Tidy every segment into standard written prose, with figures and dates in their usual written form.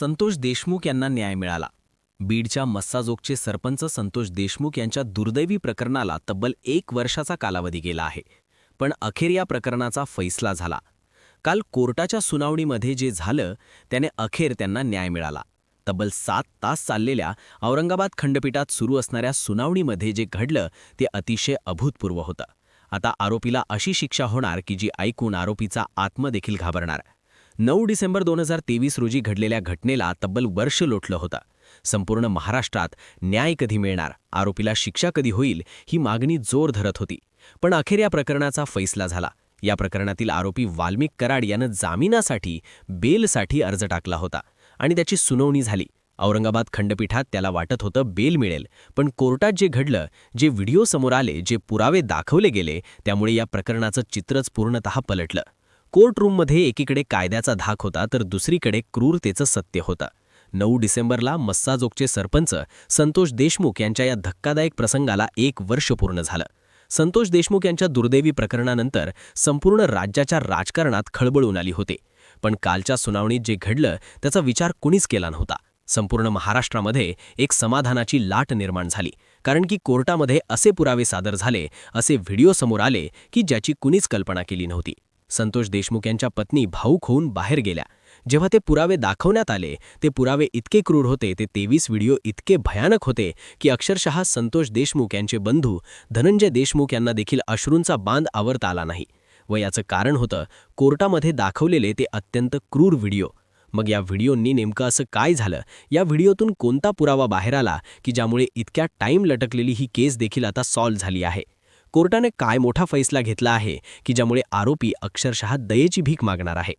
संतोष देशमुख यांना न्याय मिळाला. बीडच्या मस्साजोगचे सरपंच संतोष देशमुख यांच्या दुर्दैवी प्रकरणाला तब्बल 1 वर्षाचा कालावधी गेला आहे. पण अखेर या प्रकरणाचा फैसला झाला. काल कोर्टाच्या सुनावणीमध्ये जे झालं त्याने अखेर त्यांना न्याय मिळाला. तब्बल 7 तास चाललेल्या औरंगाबाद खंडपीठात सुरू असणाऱ्या सुनावणीमध्ये जे घडलं ते अतिशय अभूतपूर्व होतं. आता आरोपीला अशी शिक्षा होणार की जी ऐकून आरोपीचा आत्मा देखील घाबरणार. 9 डिसेंबर 2023 रोजी घडलेल्या घटनेला तब्बल वर्ष लोटलं होतं. संपूर्ण महाराष्ट्रात न्याय कधी मिळणार, आरोपीला शिक्षा कधी होईल ही मागणी जोर धरत होती. पण अखेर या प्रकरणाचा फैसला झाला. या प्रकरणातील आरोपी वाल्मिक कराड यानं जामिनासाठी बेलसाठी अर्ज टाकला होता आणि त्याची सुनावणी झाली. औरंगाबाद खंडपीठात त्याला वाटत होतं बेल मिळेल, पण कोर्टात जे घडलं, जे व्हिडिओ समोर आले, जे पुरावे दाखवले गेले, त्यामुळे या प्रकरणाचं चित्रच पूर्णतः पलटलं. कोर्टरूममध्ये एकीकडे कायद्याचा धाक होता तर दुसरीकडे क्रूरतेचं सत्य होतं. 9 डिसेंबरला मस्साजोगचे सरपंच संतोष देशमुख यांच्या या धक्कादायक प्रसंगाला 1 वर्ष पूर्ण झालं. संतोष देशमुख यांच्या दुर्दैवी प्रकरणानंतर संपूर्ण राज्याच्या राजकारणात खळबळ आली होती. पण कालच्या सुनावणीत जे घडलं त्याचा विचार कुणीच केला नव्हता. संपूर्ण महाराष्ट्रामध्ये एक समाधानाची लाट निर्माण झाली, कारण की कोर्टामध्ये असे पुरावे सादर झाले, असे व्हिडिओ समोर आले की ज्याची कुणीच कल्पना केली नव्हती. संतोष देशमुख यांच्या पत्नी भावूक होऊन बाहेर गेल्या. जेव्हा ते पुरावे दाखवण्यात आले, ते पुरावे इतके क्रूर होते, ते 23 व्हिडिओ इतके भयानक होते की अक्षरशः संतोष देशमुख यांचे बंधू धनंजय देशमुख यांना देखील अश्रूंचा बांध आवरता आला नाही. व याचं कारण होतं कोर्टामध्ये दाखवलेले ते अत्यंत क्रूर व्हिडिओ. मग या व्हिडिओंनी नेमकं असं काय झालं, या व्हिडिओतून कोणता पुरावा बाहेर आला की ज्यामुळे इतक्या टाईम लटकलेली ही केस देखील आता सॉल्व्ह झाली आहे? कोर्टाने काय मोठा फैसला घेतला आहे की ज्यामुळे आरोपी अक्षरशः दयेची भीक मागणार आहे?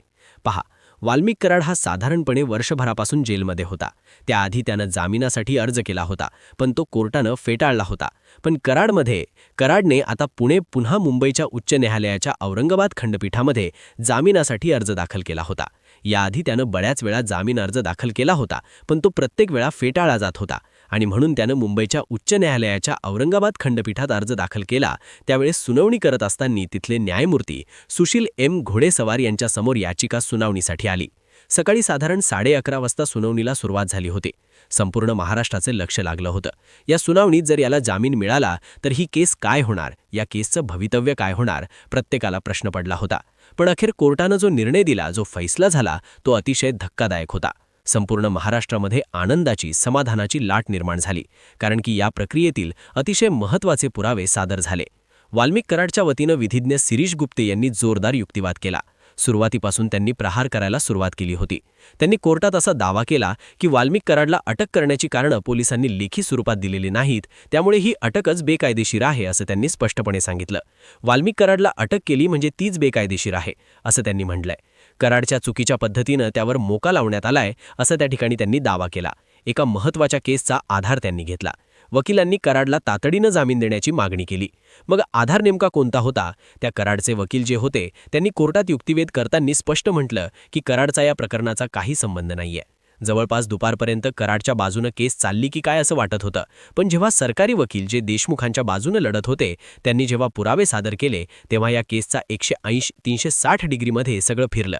पहा, वाल्मिक कराड हा साधारणपणे वर्षभरापासून जेलमध्ये होता. त्याआधी त्यानं जामिनासाठी अर्ज केला होता, पण तो कोर्टानं फेटाळला होता. पण कराडने आता पुन्हा मुंबईच्या उच्च न्यायालयाच्या औरंगाबाद खंडपीठामध्ये जामिनासाठी अर्ज दाखल केला होता. याआधी त्यानं बऱ्याच वेळा जामीन अर्ज दाखल केला होता, पण तो प्रत्येक वेळा फेटाळला जात होता आणि म्हणून त्यानं मुंबईच्या उच्च न्यायालयाच्या औरंगाबाद खंडपीठात अर्ज दाखल केला. त्यावेळेस सुनावणी करत असताना तिथले न्यायमूर्ती सुशील एम घोडेसवार यांच्यासमोर याचिका सुनावणीसाठी आली. सकाळी साधारण 11:30 वाजता सुनावणीला सुरुवात झाली होती. संपूर्ण महाराष्ट्राचे लक्ष लागलं होतं. या सुनावणीत जर याला जामीन मिळाला तर ही केस काय होणार, या केसचं भवितव्य काय होणार, प्रत्येकाला प्रश्न पडला होता. पण अखेर कोर्टानं जो निर्णय दिला, जो फैसला झाला, तो अतिशय धक्कादायक होता. संपूर्ण महाराष्ट्रामध्ये आनंदाची, समाधानाची लाट निर्माण झाली, कारण की या प्रक्रियेतील अतिशय महत्त्वाचे पुरावे सादर झाले. वाल्मिक कराडच्या वतीनं विधिज्ञ शिरीष गुप्ते यांनी जोरदार युक्तिवाद केला. सुरुवातीपासून त्यांनी प्रहार करायला सुरुवात केली होती. त्यांनी कोर्टात असा दावा केला की वाल्मिक कराडला अटक करण्याची कारणं पोलिसांनी लेखी स्वरूपात दिलेली नाहीत, त्यामुळे ही अटकच बेकायदेशीर आहे असं त्यांनी स्पष्टपणे सांगितलं. वाल्मिक कराडला अटक केली म्हणजे तीच बेकायदेशीर आहे असं त्यांनी म्हटलंय. कराडच्या चुकीच्या पद्धतीनं त्यावर मोका लावण्यात आलाय असं त्या ठिकाणी त्यांनी दावा केला. एका महत्त्वाच्या केसचा आधार त्यांनी घेतला. वकिलांनी कराडला तातडीनं जामीन देण्याची मागणी केली. मग आधार नेमका कोणता होता? त्या कराडचे वकील जे होते त्यांनी कोर्टात युक्तिवेद करताना स्पष्ट म्हटलं की कराडचा या प्रकरणाचा काही संबंध नाहीये. जवळपास दुपारपर्यंत कराडच्या बाजूनं केस चालली की काय असं वाटत होतं. पण जेव्हा सरकारी वकील जे देशमुखांच्या बाजूनं लढत होते त्यांनी जेव्हा पुरावे सादर केले तेव्हा या केसचा 180-360 डिग्रीमध्ये सगळं फिरलं.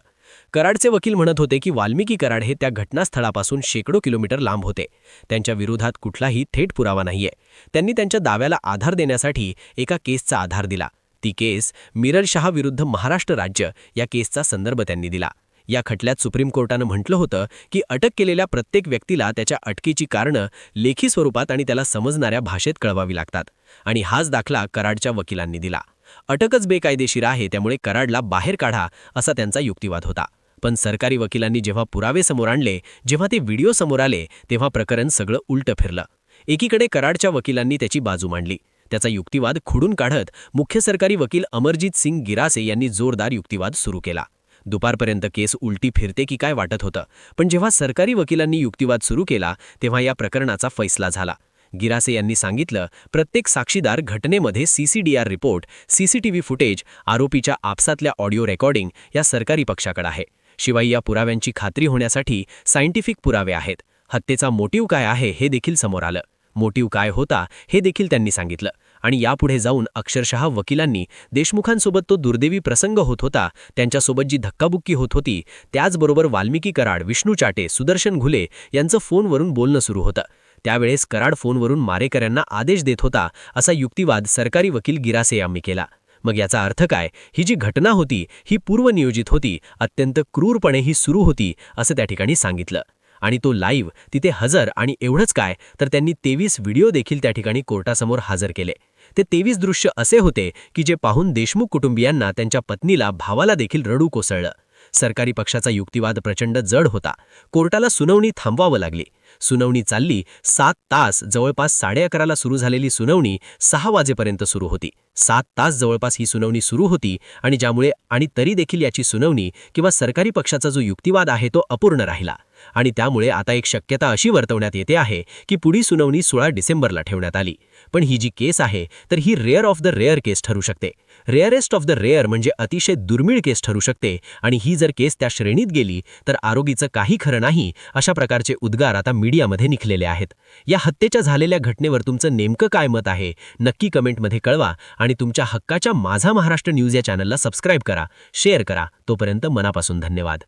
कराडचे वकील म्हणत होते की वाल्मिकी कराड हे त्या घटनास्थळापासून शेकडो किलोमीटर लांब होते. त्यांच्या विरोधात कुठलाही थेट पुरावा नाहीये. त्यांनी त्यांच्या दाव्याला आधार देण्यासाठी एका केसचा आधार दिला. ती केस मिरर शाह विरुद्ध महाराष्ट्र राज्य या केसचा संदर्भ त्यांनी दिला. या खटल्यात सुप्रीम कोर्टानं म्हटलं होतं की अटक केलेल्या प्रत्येक व्यक्तीला त्याच्या अटकेची कारणं लेखी स्वरूपात आणि त्याला समजणाऱ्या भाषेत कळवावी लागतात. आणि हाच दाखला कराडच्या वकिलांनी दिला. अटकच बेकायदेशीर आहे, त्यामुळे कराडला बाहेर काढा असा त्यांचा युक्तिवाद होता. पण सरकारी वकिलांनी जेव्हा पुरावे समोर आणले, जेव्हा ते व्हिडिओ समोर आले, तेव्हा प्रकरण सगळं उलटं फिरलं. एकीकडे कराडच्या वकिलांनी त्याची बाजू मांडली. त्याचा युक्तिवाद खोडून काढत मुख्य सरकारी वकील अमरजीत सिंग गिरासे यांनी जोरदार युक्तिवाद सुरू केला. दुपारपर्यंत केस उलटी फिरते की काय वाटत होतं, पण जेव्हा सरकारी वकिलांनी युक्तिवाद सुरू केला तेव्हा या प्रकरणाचा फैसला झाला. गिरासे यांनी सांगितलं, प्रत्येक साक्षीदार घटनेमध्ये CCDR रिपोर्ट, CCTV फुटेज, आरोपीच्या आपसातल्या ऑडिओ रेकॉर्डिंग या सरकारी पक्षाकडे आहे. शिवाय या पुराव्यांची खात्री होण्यासाठी सायंटिफिक पुरावे आहेत. हत्येचा मोटिव्ह काय आहे हे देखील समोर आलं. मोटिव्ह काय होता हे देखील त्यांनी सांगितलं. आणि यापुढे जाऊन अक्षरशः वकिलांनी देशमुखांसोबत तो दुर्दैवी प्रसंग होत होता, त्यांच्यासोबत जी धक्काबुक्की होत होती, त्याचबरोबर वाल्मिकी कराड, विष्णू चाटे, सुदर्शन घुले यांचं फोनवरून बोलणं सुरू होतं. त्यावेळेस कराड फोनवरून मारेकऱ्यांना आदेश देत होता, असा युक्तिवाद सरकारी वकील गिरासे यांनी केला. मग याचा अर्थ काय? ही जी घटना होती ही पूर्वनियोजित होती, अत्यंत क्रूरपणे ही सुरू होती, असं त्या ठिकाणी सांगितलं. आणि तो लाईव्ह तिथे हजर, आणि एवढंच काय तर त्यांनी 23 व्हिडिओ देखील त्या ठिकाणी कोर्टासमोर हजर केले. ते 23 दृश्य असे होते की जे पाहून देशमुख कुटुंबियांना, त्यांच्या पत्नीला, भावाला देखील रडू कोसळलं. सरकारी पक्षाचा युक्तिवाद प्रचंड जड होता. कोर्टाला सुनावणी थांबवावं लागली. सुनावणी चालली 7 तास, जवळपास 11:30ला सुरू झालेली सुनावणी 6 वाजेपर्यंत सुरू होती. 7 तास जवळपास ही सुनावणी सुरू होती, आणि तरी देखील याची सुनावणी किंवा सरकारी पक्षाचा जो युक्तिवाद आहे तो अपूर्ण राहिला. आणि त्यामुळे आता एक शक्यता अशी वर्तवण्यात येते आहे की पुढील सुनावणी 16 डिसेंबरला ठेवण्यात आली. पण ही जी केस आहे तर ही रेअर ऑफ द रेअर केस ठरू शकते. रेअरेस्ट ऑफ द रेअर म्हणजे अतिशय दुर्मिळ केस ठरू शकते, आणि ही जर केस त्या श्रेणीत गेली तर आरोगीचं काही खरं नाही, अशा प्रकारचे उद्गार आता मीडियामध्ये निघलेले आहेत. या हत्येच्या झालेल्या घटनेवर तुमचं नेमकं काय मत आहे नक्की कमेंटमध्ये कळवा, आणि तुमच्या हक्काच्या माझा महाराष्ट्र न्यूज या चॅनलला सबस्क्राईब करा, शेअर करा. तोपर्यंत मनापासून धन्यवाद.